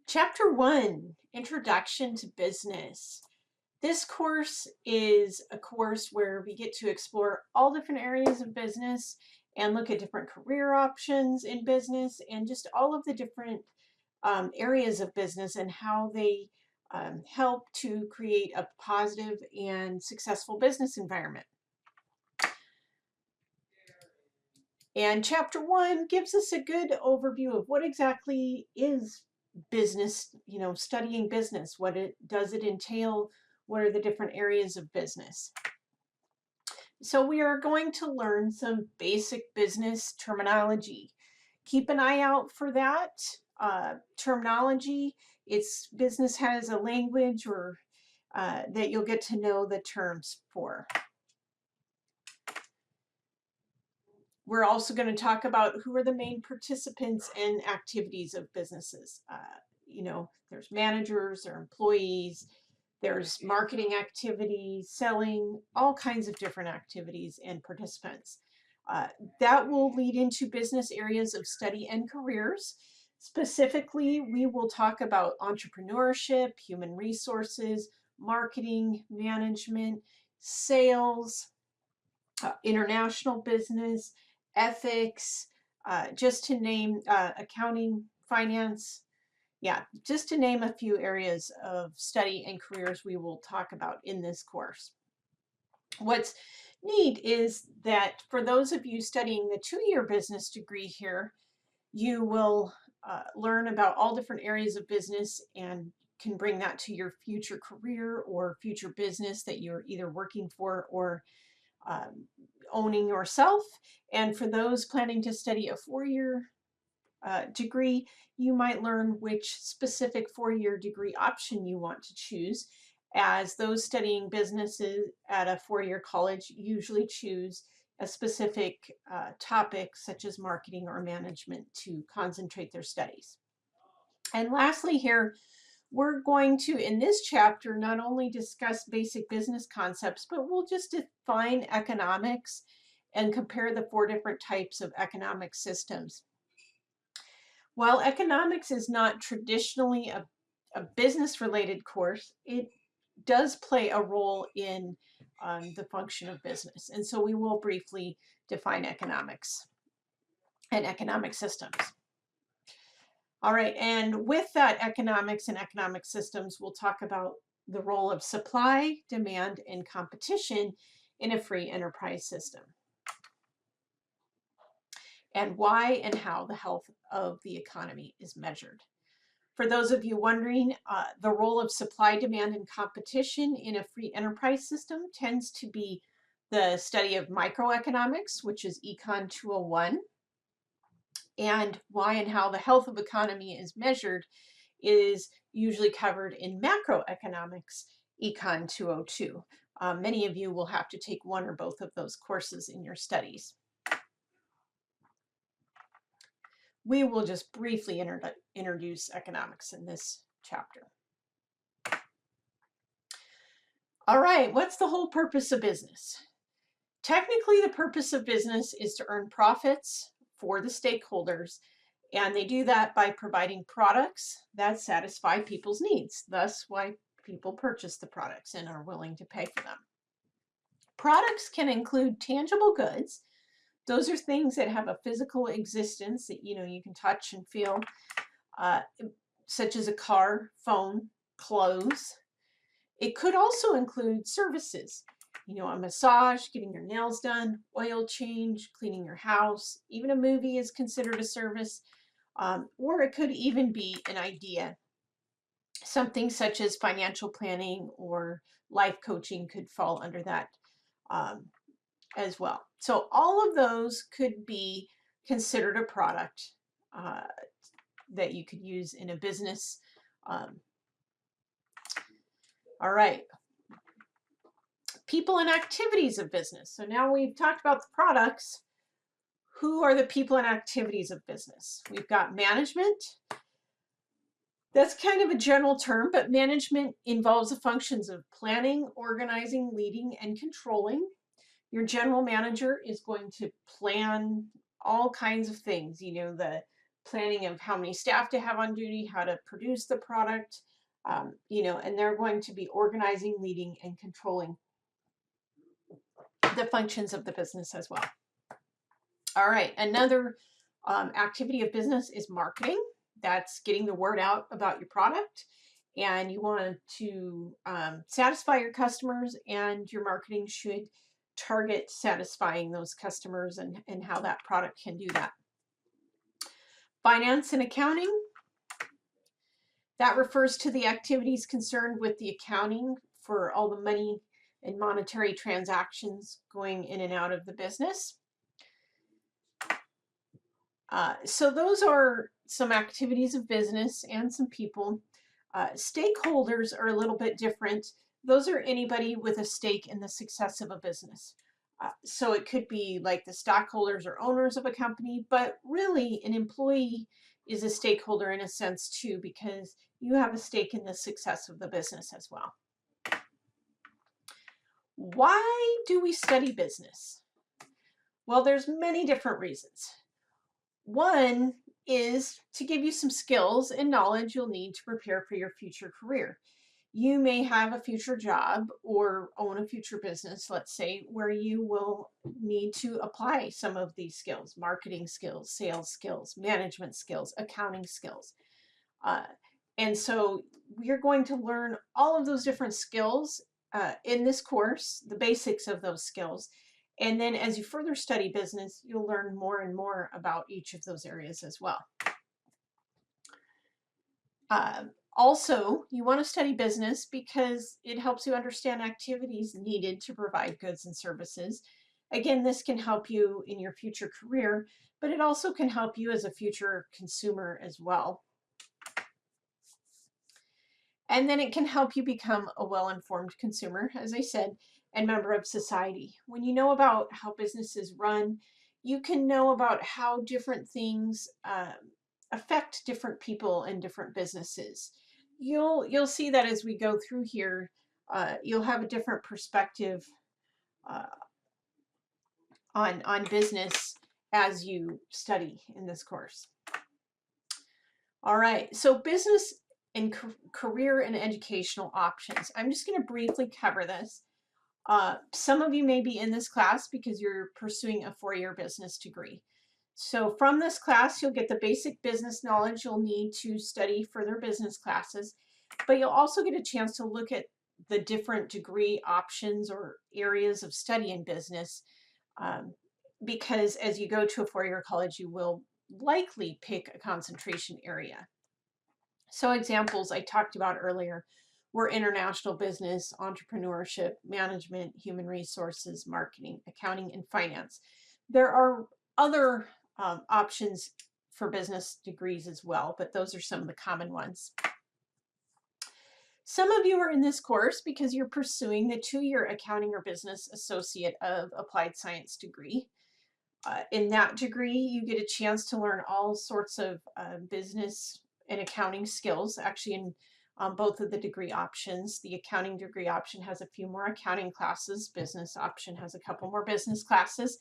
Chapter 1, Introduction to Business. This course is a course where we get to explore all different areas of business and look at different career options in business and just all of the different areas of business and how they help to create a positive and successful business environment. And Chapter 1 gives us a good overview of what exactly is business, studying business, does it entail, what are the different areas of business. So we are going to learn some basic business terminology. Keep an eye out for that terminology. Business has a language or that you'll get to know the terms for. We're also going to talk about who are the main participants and activities of businesses. There's managers or employees, there's marketing activities, selling, all kinds of different activities and participants. That will lead into business areas of study and careers. Specifically, we will talk about entrepreneurship, human resources, marketing, management, sales, international business, ethics, just to name accounting, finance. Yeah, just to name a few areas of study and careers we will talk about in this course. What's neat is that for those of you studying the 2-year business degree here, you will learn about all different areas of business and can bring that to your future career or future business that you're either working for or owning yourself. And for those planning to study a 4-year degree, you might learn which specific 4-year degree option you want to choose, as those studying businesses at a 4-year college usually choose a specific topic such as marketing or management to concentrate their studies. And lastly here, we're going to, in this chapter, not only discuss basic business concepts, but we'll just define economics and compare the 4 different types of economic systems. While economics is not traditionally a business-related course, it does play a role in the function of business. And so we will briefly define economics and economic systems. All right, and with that economics and economic systems, we'll talk about the role of supply, demand, and competition in a free enterprise system, and why and how the health of the economy is measured. For those of you wondering, the role of supply, demand, and competition in a free enterprise system tends to be the study of microeconomics, which is Econ 201. And why and how the health of economy is measured is usually covered in macroeconomics, Econ 202. Many of you will have to take one or both of those courses in your studies. We will just briefly introduce economics in this chapter. All right, what's the whole purpose of business? Technically, the purpose of business is to earn profits for the stakeholders, and they do that by providing products that satisfy people's needs, thus why people purchase the products and are willing to pay for them. Products can include tangible goods. Those are things that have a physical existence that you can touch and feel, such as a car, phone, clothes. It could also include services, a massage, getting your nails done, oil change, cleaning your house. Even a movie is considered a service, or it could even be an idea. Something such as financial planning or life coaching could fall under that as well. So all of those could be considered a product that you could use in a business. All right. People and activities of business. So now we've talked about the products. Who are the people and activities of business? We've got management. That's kind of a general term, but management involves the functions of planning, organizing, leading, and controlling. Your general manager is going to plan all kinds of things, the planning of how many staff to have on duty, how to produce the product, and they're going to be organizing, leading, and controlling the functions of the business as well. All right, another activity of business is marketing. That's getting the word out about your product, and you want to satisfy your customers, and your marketing should target satisfying those customers and how that product can do that. Finance and accounting. That refers to the activities concerned with the accounting for all the money and monetary transactions going in and out of the business. So those are some activities of business and some people. Stakeholders are a little bit different. Those are anybody with a stake in the success of a business. So it could be like the stockholders or owners of a company, but really an employee is a stakeholder in a sense too, because you have a stake in the success of the business as well. Why do we study business? Well, there's many different reasons. One is to give you some skills and knowledge you'll need to prepare for your future career. You may have a future job or own a future business, let's say, where you will need to apply some of these skills: marketing skills, sales skills, management skills, accounting skills. And so we're going to learn all of those different skills in this course, the basics of those skills. And then as you further study business, you'll learn more and more about each of those areas as well. Also, you want to study business because it helps you understand activities needed to provide goods and services. Again, this can help you in your future career, but it also can help you as a future consumer as well. And then it can help you become a well-informed consumer, as I said, and member of society. When you know about how businesses run, you can know about how different things affect different people and different businesses. You'll see that as we go through here, you'll have a different perspective on business as you study in this course. All right, so business and career and educational options. I'm just going to briefly cover this. Some of you may be in this class because you're pursuing a 4-year business degree. So from this class, you'll get the basic business knowledge you'll need to study further business classes, but you'll also get a chance to look at the different degree options or areas of study in business, because as you go to a 4-year college, you will likely pick a concentration area. So examples I talked about earlier were international business, entrepreneurship, management, human resources, marketing, accounting, and finance. There are other options for business degrees as well, but those are some of the common ones. Some of you are in this course because you're pursuing the 2-year accounting or business associate of applied science degree. In that degree, you get a chance to learn all sorts of business and accounting skills. Actually, in both of the degree options, the accounting degree option has a few more accounting classes. Business option has a couple more business classes.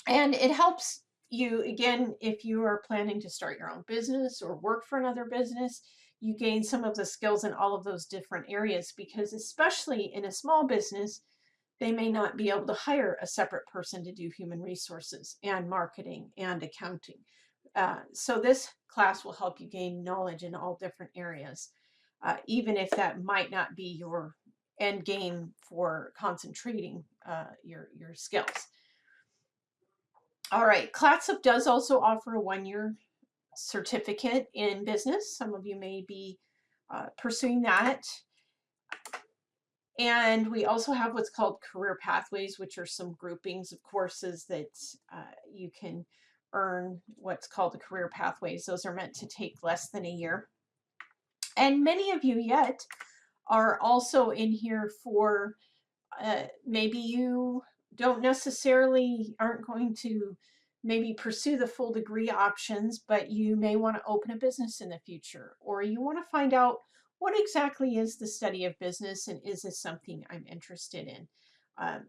And it helps you, again, if you are planning to start your own business or work for another business, you gain some of the skills in all of those different areas, because especially in a small business, they may not be able to hire a separate person to do human resources and marketing and accounting. So this class will help you gain knowledge in all different areas, even if that might not be your end game for concentrating your skills. All right, Clatsop does also offer a 1-year certificate in business. Some of you may be pursuing that. And we also have what's called career pathways, which are some groupings of courses that you can earn what's called the career pathways. Those are meant to take less than a year. And many of you yet are also in here for maybe you don't necessarily aren't going to maybe pursue the full degree options, but you may want to open a business in the future, or you want to find out what exactly is the study of business and is this something I'm interested in?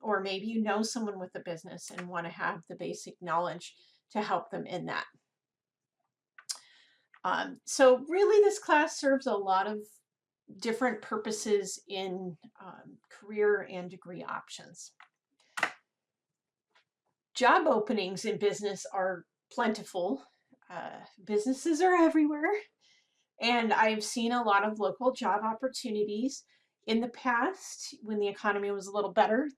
Or maybe you know someone with a business and want to have the basic knowledge to help them in that. So really this class serves a lot of different purposes in career and degree options. Job openings in business are plentiful. Businesses are everywhere, and I've seen a lot of local job opportunities. In the past, when the economy was a little better,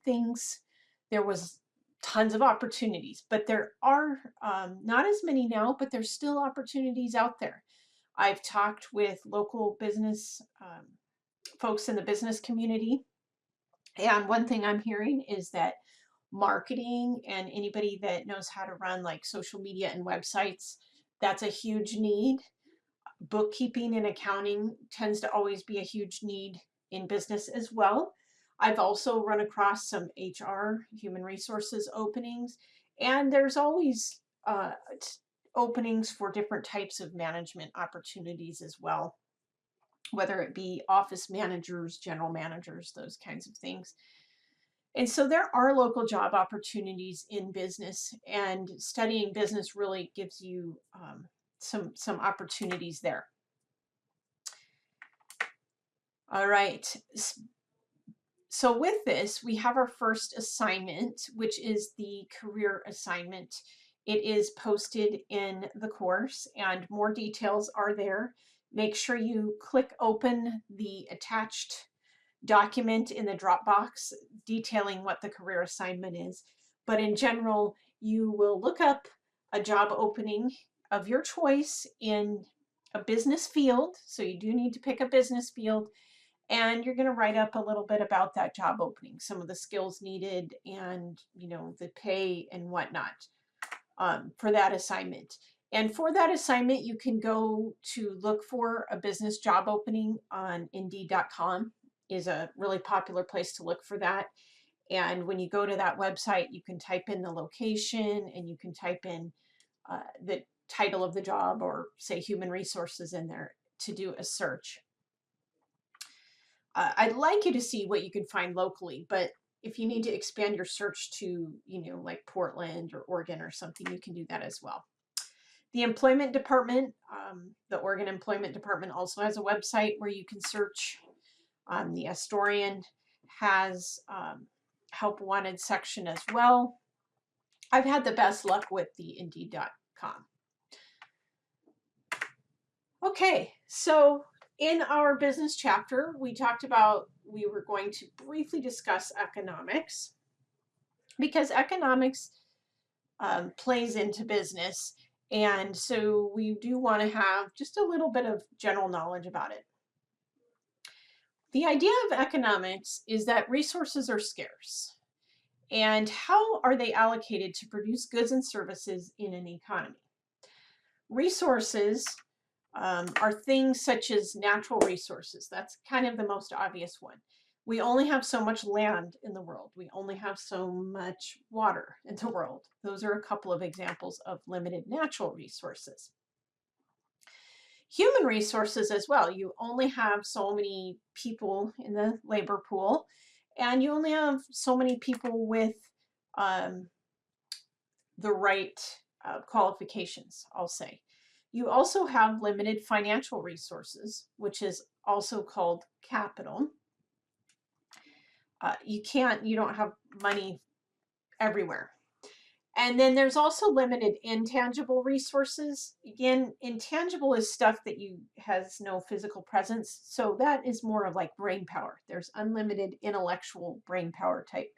there was tons of opportunities, but there are not as many now, but there's still opportunities out there. I've talked with local business folks in the business community, and one thing I'm hearing is that marketing and anybody that knows how to run like social media and websites, that's a huge need. Bookkeeping and accounting tends to always be a huge need in business as well. I've also run across some HR, human resources openings, and there's always openings for different types of management opportunities as well, whether it be office managers, general managers, those kinds of things. And so there are local job opportunities in business, and studying business really gives you some opportunities there. All right. So with this, we have our first assignment, which is the career assignment. It is posted in the course, and more details are there. Make sure you click open the attached document in the Dropbox detailing what the career assignment is. But in general, you will look up a job opening of your choice in a business field. So you do need to pick a business field, and you're going to write up a little bit about that job opening, some of the skills needed, and the pay and whatnot for that assignment. And for that assignment, you can go to look for a business job opening on Indeed.com. Is a really popular place to look for that. And when you go to that website, you can type in the location, and you can type in the title of the job, or say human resources in there to do a search. I'd like you to see what you can find locally, but if you need to expand your search to, like Portland or Oregon or something, you can do that as well. The employment department, the Oregon Employment Department also has a website where you can search. The Astorian has help wanted section as well. I've had the best luck with the Indeed.com. Okay, so in our business chapter, we talked about we were going to briefly discuss economics, because economics plays into business, and so we do want to have just a little bit of general knowledge about it. The idea of economics is that resources are scarce, and how are they allocated to produce goods and services in an economy? Resources are things such as natural resources. That's kind of the most obvious one. We only have so much land in the world. We only have so much water in the world. Those are a couple of examples of limited natural resources. Human resources as well. You only have so many people in the labor pool, and you only have so many people with the right qualifications, I'll say. You also have limited financial resources, which is also called capital. You don't have money everywhere. And then there's also limited intangible resources. Again, intangible is stuff that has no physical presence. So that is more of like brain power. There's unlimited intellectual brain power type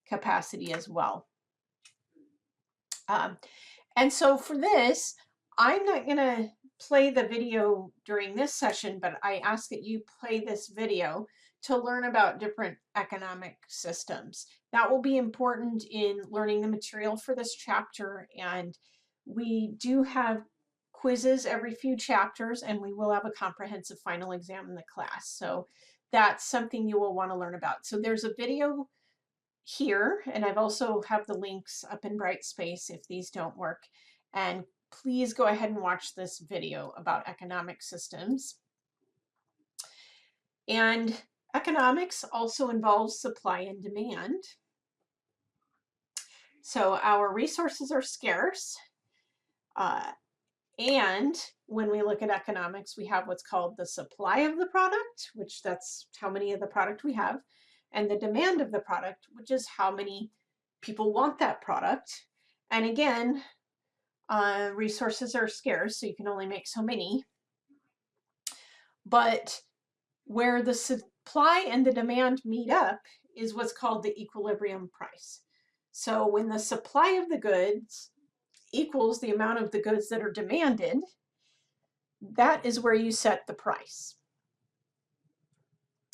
capacity as well. And so for this, I'm not going to play the video during this session, but I ask that you play this video to learn about different economic systems. That will be important in learning the material for this chapter, and we do have quizzes every few chapters, and we will have a comprehensive final exam in the class. So that's something you will want to learn about. So there's a video here, and I've also have the links up in Brightspace if these don't work. And please go ahead and watch this video about economic systems. And economics also involves supply and demand. So our resources are scarce, And when we look at economics, we have what's called the supply of the product, which that's how many of the product we have, and the demand of the product, which is how many people want that product. And again, resources are scarce, so you can only make so many. But where the supply and the demand meet up is what's called the equilibrium price. So when the supply of the goods equals the amount of the goods that are demanded, that is where you set the price.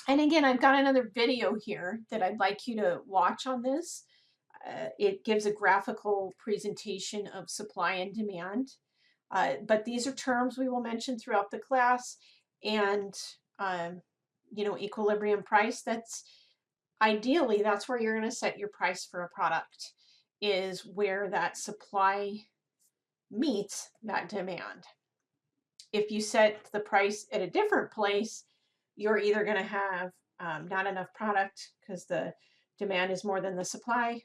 And again, I've got another video here that I'd like you to watch on this. It gives a graphical presentation of supply and demand. But these are terms we will mention throughout the class. And, equilibrium price, that's ideally, that's where you're going to set your price for a product, is where that supply meets that demand. If you set the price at a different place, you're either going to have not enough product because the demand is more than the supply,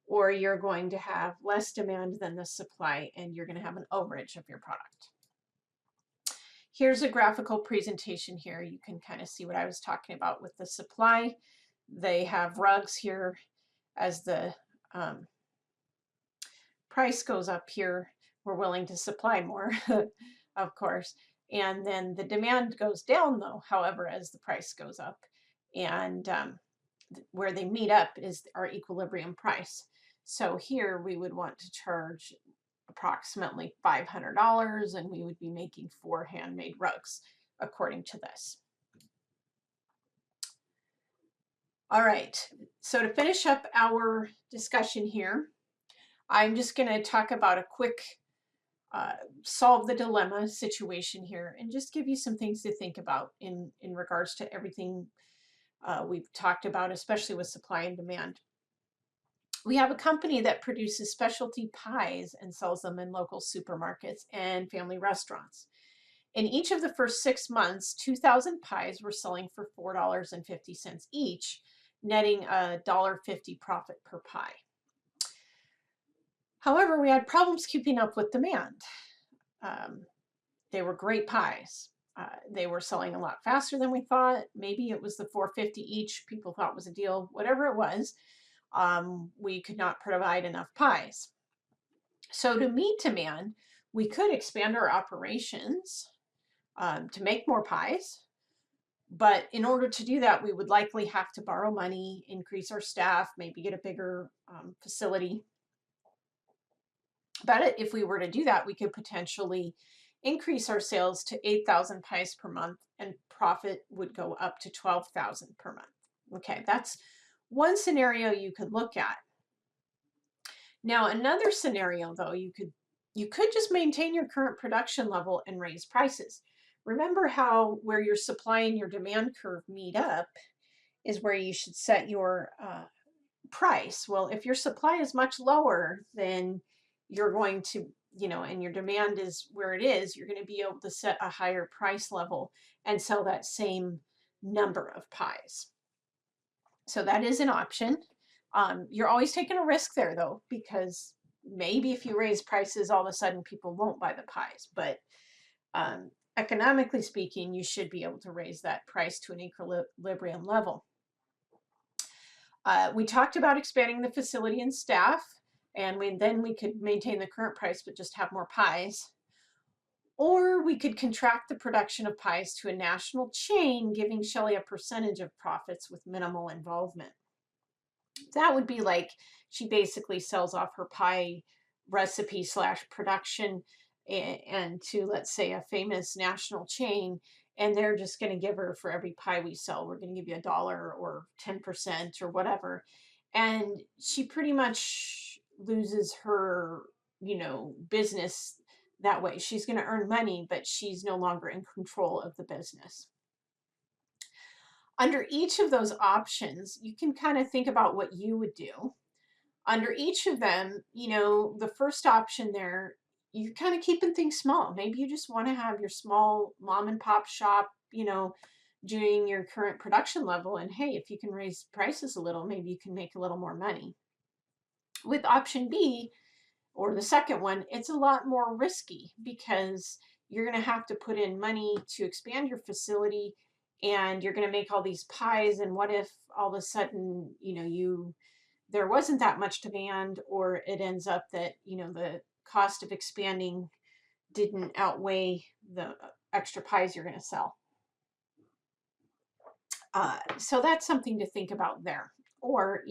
or you're going to have less demand than the supply and you're going to have an overage of your product. Here's a graphical presentation here. You can kind of see what I was talking about with the supply. They have rugs here. As the price goes up here, we're willing to supply more, of course. And then the demand goes down, though, however, as the price goes up. And where they meet up is our equilibrium price. So here we would want to charge approximately $500, and we would be making 4 handmade rugs according to this. All right, so to finish up our discussion here, I'm just going to talk about a quick solve the dilemma situation here and just give you some things to think about in regards to everything we've talked about, especially with supply and demand. We have a company that produces specialty pies and sells them in local supermarkets and family restaurants. In each of the first 6 months, 2,000 pies were selling for $4.50 each, netting a $1.50 profit per pie. However, we had problems keeping up with demand. They were great pies. They were selling a lot faster than we thought. Maybe it was the $4.50 each people thought was a deal. Whatever it was, we could not provide enough pies. So to meet demand, we could expand our operations to make more pies. But in order to do that, we would likely have to borrow money, increase our staff, maybe get a bigger facility. But if we were to do that, we could potentially increase our sales to 8,000 pies per month, and profit would go up to 12,000 per month. Okay, that's one scenario you could look at. Now, another scenario, though, you could just maintain your current production level and raise prices. Remember how where your supply and your demand curve meet up is where you should set your price. Well, if your supply is much lower, then you're going to, and your demand is where it is, you're going to be able to set a higher price level and sell that same number of pies. So that is an option. You're always taking a risk there, though, because maybe if you raise prices, all of a sudden people won't buy the pies. But economically speaking, you should be able to raise that price to an equilibrium level. We talked about expanding the facility and staff, and then we could maintain the current price but just have more pies. Or we could contract the production of pies to a national chain, giving Shelley a percentage of profits with minimal involvement. That would be like she basically sells off her pie recipe / production and to, let's say, a famous national chain, and they're just going to give her, for every pie we sell, we're going to give you $1 or 10% or whatever. And she pretty much loses her, business that way. She's going to earn money, but she's no longer in control of the business. Under each of those options, you can kind of think about what you would do. Under each of them, the first option there, you're kind of keeping things small. Maybe you just want to have your small mom and pop shop, doing your current production level. And hey, if you can raise prices a little, maybe you can make a little more money. With option B, Or the second one, it's a lot more risky because you're going to have to put in money to expand your facility, and you're going to make all these pies. And what if all of a sudden, there wasn't that much demand, or it ends up that, the cost of expanding didn't outweigh the extra pies you're going to sell. So that's something to think about there. Or,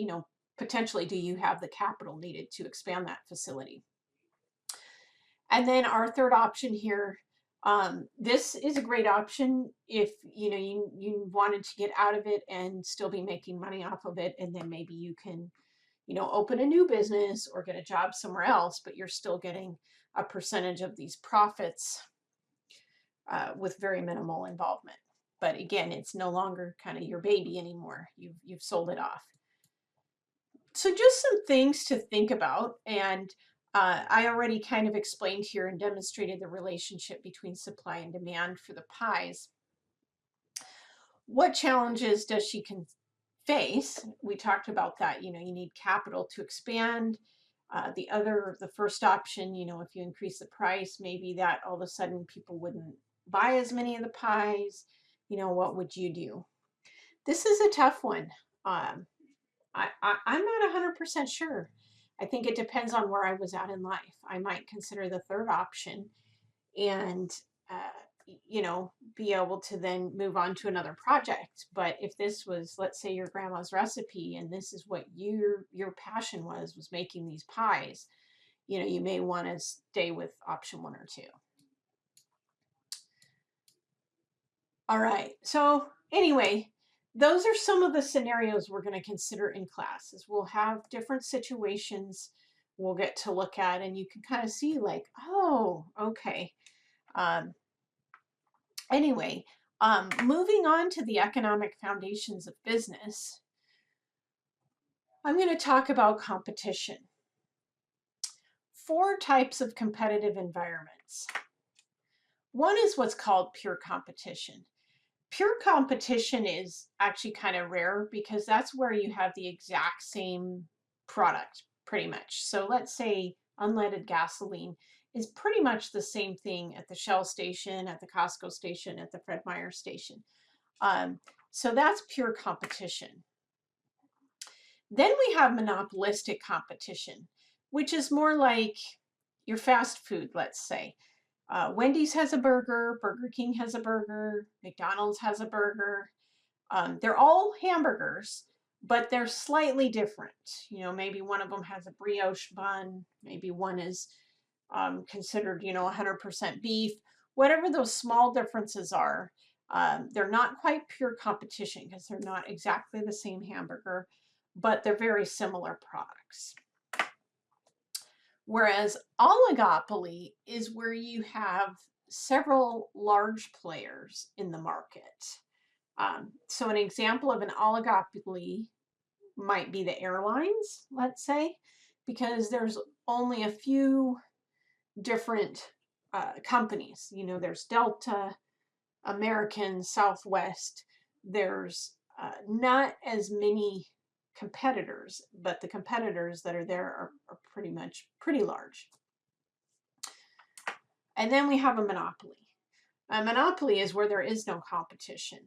potentially, do you have the capital needed to expand that facility? And then our third option here, this is a great option if you wanted to get out of it and still be making money off of it, and then maybe you can open a new business or get a job somewhere else, but you're still getting a percentage of these profits with very minimal involvement. But again, it's no longer kind of your baby anymore. You've sold it off. So just some things to think about. And I already kind of explained here and demonstrated the relationship between supply and demand for the pies. What challenges does she face? We talked about that. You need capital to expand. The first option, if you increase the price, maybe that all of a sudden people wouldn't buy as many of the pies. What would you do? This is a tough one. I'm not 100% sure. I think it depends on where I was at in life. I might consider the third option and, be able to then move on to another project. But if this was, let's say, your grandma's recipe, and this is what your passion was making these pies, you may want to stay with option 1 or 2. All right. So anyway, those are some of the scenarios we're going to consider in classes. We'll have different situations we'll get to look at, and you can kind of see like, oh, okay. Anyway, moving on to the economic foundations of business, I'm going to talk about competition. 4 types of competitive environments. One is what's called pure competition. Pure competition is actually kind of rare because that's where you have the exact same product, pretty much. So let's say unleaded gasoline is pretty much the same thing at the Shell station, at the Costco station, at the Fred Meyer station. So that's pure competition. Then we have monopolistic competition, which is more like your fast food, let's say. Wendy's has a burger, Burger King has a burger, McDonald's has a burger. They're all hamburgers, but they're slightly different. Maybe one of them has a brioche bun, maybe one is considered, 100% beef. Whatever those small differences are, they're not quite pure competition because they're not exactly the same hamburger, but they're very similar products. Whereas oligopoly is where you have several large players in the market. So an example of an oligopoly might be the airlines, let's say, because there's only a few different companies. There's Delta, American, Southwest. There's not as many competitors, but the competitors that are there are pretty large. And then we have a monopoly. A monopoly is where there is no competition.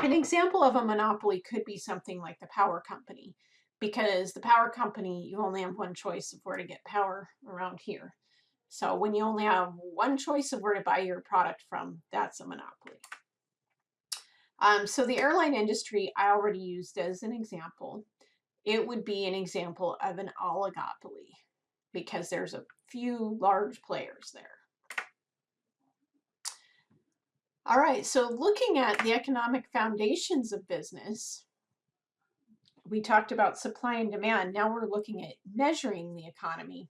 An example of a monopoly could be something like the power company, because the power company, you only have one choice of where to get power around here. So when you only have one choice of where to buy your product from, that's a monopoly. So the airline industry I already used as an example. It would be an example of an oligopoly because there's a few large players there. All right, so looking at the economic foundations of business, we talked about supply and demand. Now we're looking at measuring the economy.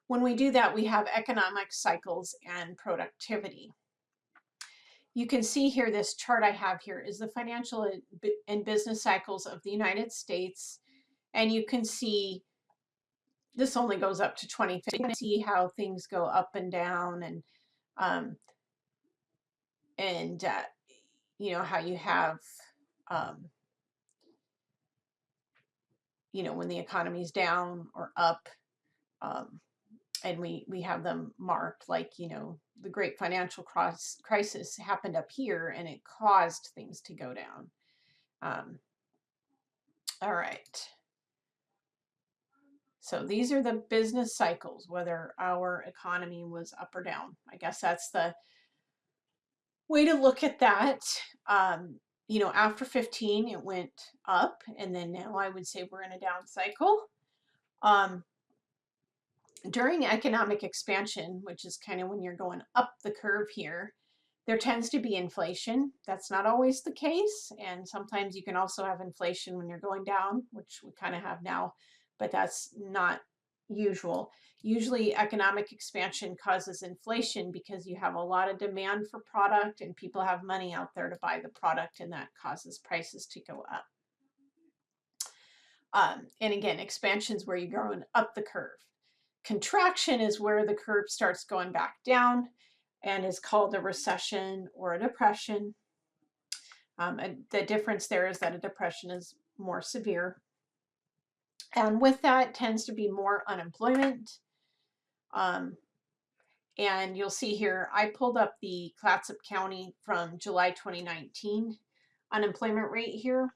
When we do that, we have economic cycles and productivity. You can see here, this chart I have here is the financial and business cycles of the United States. And you can see this only goes up to 2050. You can see how things go up and down, and how you have when the economy's down or up. And we have them marked like, the great financial crisis happened up here and it caused things to go down. All right. So these are the business cycles, whether our economy was up or down. I guess that's the way to look at that. After 15, it went up, and then now I would say we're in a down cycle. During economic expansion, which is kind of when you're going up the curve here, there tends to be inflation. That's not always the case. And sometimes you can also have inflation when you're going down, which we kind of have now, but that's not usual. Usually economic expansion causes inflation because you have a lot of demand for product and people have money out there to buy the product, and that causes prices to go up. And again, expansion is where you're going up the curve. Contraction is where the curve starts going back down and is called a recession or a depression. The difference there is that a depression is more severe. And with that tends to be more unemployment. And you'll see here, I pulled up the Clatsop County from July 2019 unemployment rate here.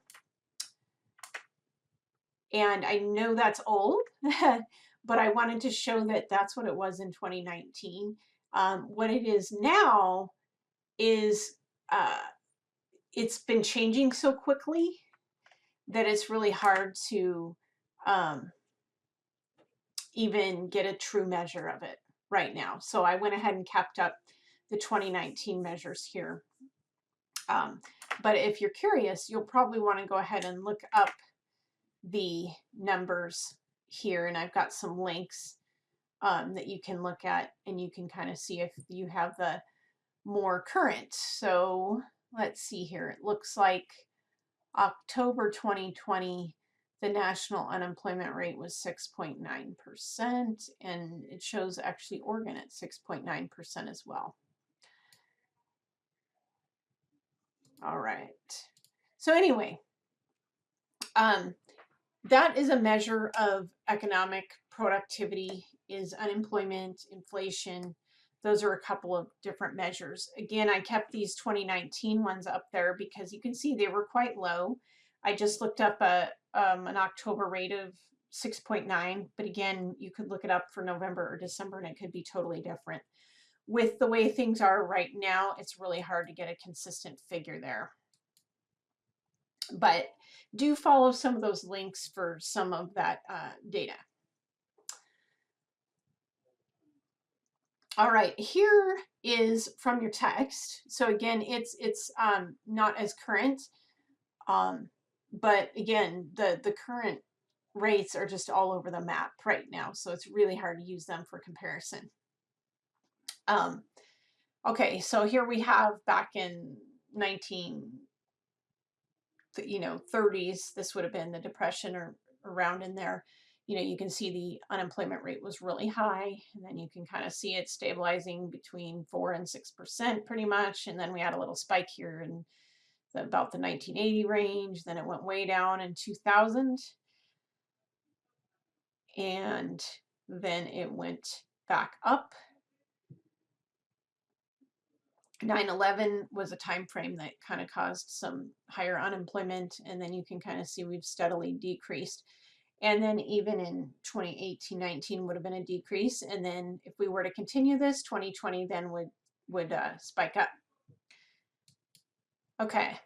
And I know that's old, but I wanted to show that that's what it was in 2019. What it is now is it's been changing so quickly that it's really hard to even get a true measure of it right now. So I went ahead and kept up the 2019 measures here. But if you're curious, you'll probably want to go ahead and look up the numbers here, and I've got some links that you can look at, and you can kind of see if you have the more current. So let's see here. It looks like October 2020, the national unemployment rate was 6.9%, and it shows actually Oregon at 6.9% as well. All right. So anyway, that is a measure of economic productivity, is unemployment, inflation. Those are a couple of different measures. Again, I kept these 2019 ones up there because you can see they were quite low. I just looked up an October rate of 6.9, but again, you could look it up for November or December and it could be totally different. With the way things are right now, it's really hard to get a consistent figure there. But do follow some of those links for some of that data. All right, here is from your text. So again, it's not as current, but again, the current rates are just all over the map right now, so it's really hard to use them for comparison. Okay, so here we have back in 30s, this would have been the Depression or around in there. You can see the unemployment rate was really high, and then you can kind of see it stabilizing between 4 and 6% pretty much. And then we had a little spike here in about the 1980 range. Then it went way down in 2000. And then it went back up. 9/11 was a time frame that kind of caused some higher unemployment, and then you can kind of see we've steadily decreased. And then even in 2018-19 would have been a decrease, and then if we were to continue this, 2020 then would spike up. Okay,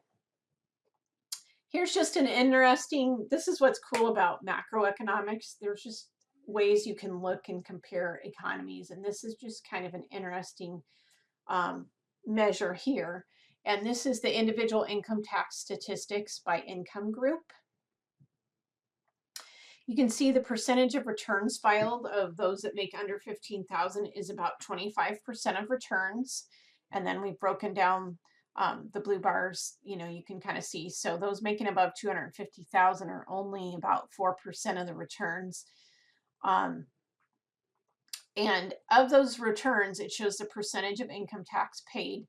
here's just an interesting, this is what's cool about macroeconomics. There's just ways you can look and compare economies, and this is just kind of an interesting measure here. And this is the individual income tax statistics by income group. You can see the percentage of returns filed of those that make under 15,000 is about 25% of returns. And then we've broken down the blue bars, you can kind of see. So those making above 250,000 are only about 4% of the returns. And of those returns, it shows the percentage of income tax paid.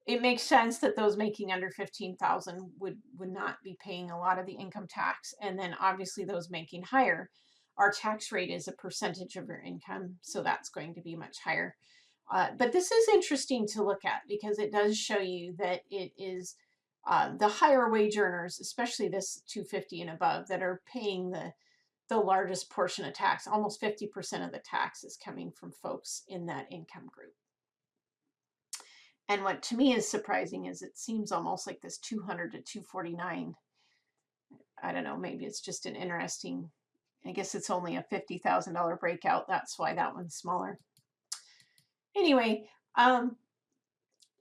it makes sense that those making under 15,000 would not be paying a lot of the income tax. And then obviously those making higher, our tax rate is a percentage of your income, so that's going to be much higher. But this is interesting to look at because it does show you that it is the higher wage earners, especially this 250 and above, that are paying the largest portion of tax. Almost 50% of the tax is coming from folks in that income group. And what to me is surprising is it seems almost like this 200 to 249. I don't know, maybe it's just an interesting, I guess it's only a $50,000 breakout. That's why that one's smaller. Anyway,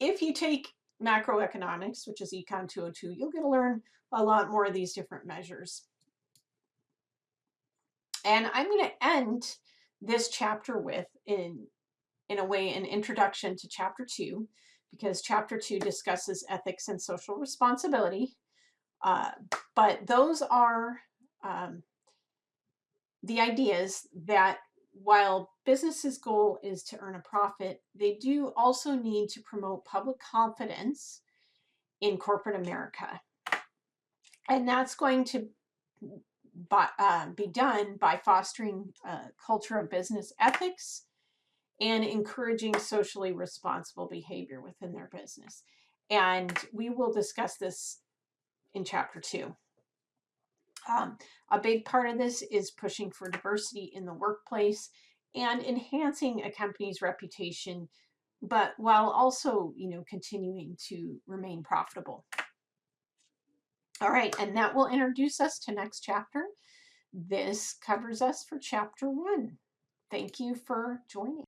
if you take macroeconomics, which is Econ 202, you'll get to learn a lot more of these different measures. And I'm going to end this chapter with, in a way, an introduction to chapter 2, because chapter 2 discusses ethics and social responsibility. But those are the ideas that while businesses' goal is to earn a profit, they do also need to promote public confidence in corporate America. And that's going to be done by fostering a culture of business ethics and encouraging socially responsible behavior within their business. And we will discuss this in chapter 2. A big part of this is pushing for diversity in the workplace and enhancing a company's reputation, but while also, continuing to remain profitable. All right, and that will introduce us to next chapter. This covers us for chapter 1. Thank you for joining.